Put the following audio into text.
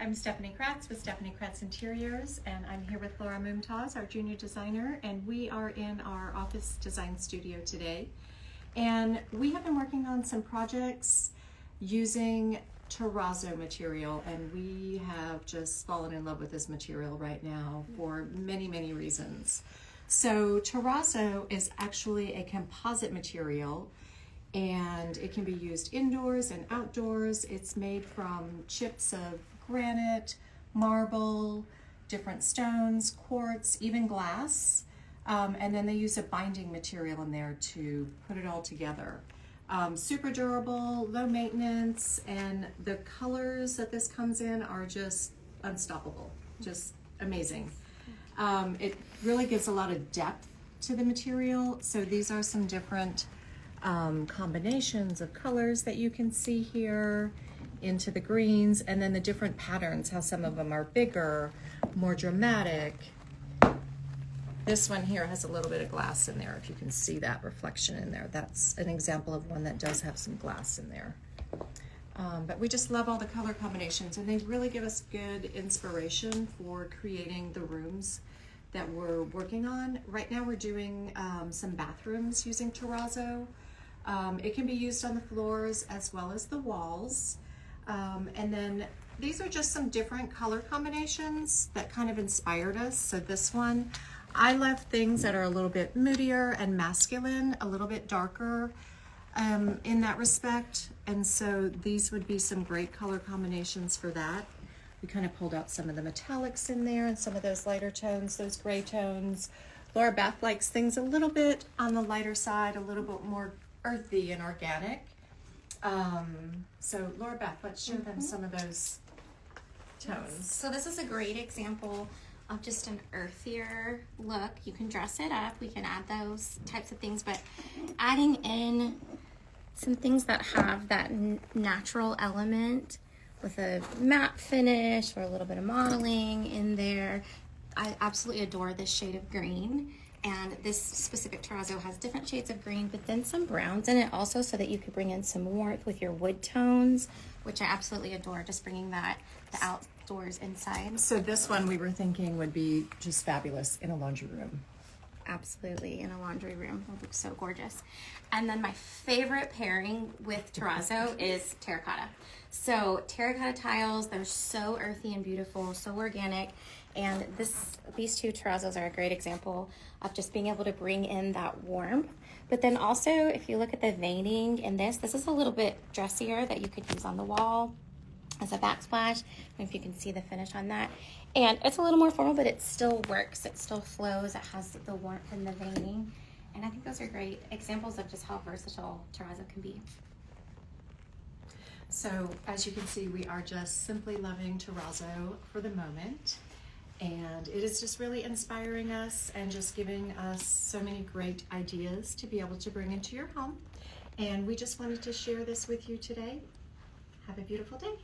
I'm Stephanie Kratz with Stephanie Kratz Interiors, and I'm here with Laura Mumtaz, our junior designer, and we are in our office design studio today. And we have been working on some projects using Terrazzo material, and we have just fallen in love with this material right now for many, many reasons. So Terrazzo is actually a composite material, and it can be used indoors and outdoors. It's made from chips of granite, marble, different stones, quartz, even glass. And then they use a binding material in there to put it all together. Super durable, low maintenance, and the colors that this comes in are just unstoppable, just amazing. It really gives a lot of depth to the material. So these are some different combinations of colors that you can see here into the greens, and then the different patterns, how some of them are bigger, more dramatic. This one here has a little bit of glass in there, if you can see that reflection in there. That's an example of one that does have some glass in there. But we just love all the color combinations, and they really give us good inspiration for creating the rooms that we're working on. Right now we're doing some bathrooms using Terrazzo. It can be used on the floors as well as the walls. And then these are just some different color combinations that kind of inspired us. So this one, I love things that are a little bit moodier and masculine, a little bit darker in that respect. And so these would be some great color combinations for that. We kind of pulled out some of the metallics in there and some of those lighter tones, those gray tones. Laura Beth likes things a little bit on the lighter side, a little bit more earthy and organic. So Laura Beth, let's show them some of those tones. So this is a great example of just an earthier look. You can dress it up, we can add those types of things, but adding in some things that have that natural element with a matte finish or a little bit of modeling in there. I absolutely adore this shade of green. And this specific terrazzo has different shades of green, but then some browns in it also, so that you could bring in some warmth with your wood tones, which I absolutely adore, just bringing that the outdoors inside. So this one we were thinking would be just fabulous in a laundry room. Absolutely, in a laundry room. It would look so gorgeous. And then my favorite pairing with terrazzo is terracotta. So terracotta tiles, they're so earthy and beautiful, so organic. And these two terrazzos are a great example of just being able to bring in that warmth. But then also, if you look at the veining in this is a little bit dressier that you could use on the wall as a backsplash. If you can see the finish on that. And it's a little more formal, but it still works. It still flows. It has the warmth and the veining. And I think those are great examples of just how versatile terrazzo can be. So as you can see, we are just simply loving terrazzo for the moment. And it is just really inspiring us and just giving us so many great ideas to be able to bring into your home. And we just wanted to share this with you today. Have a beautiful day.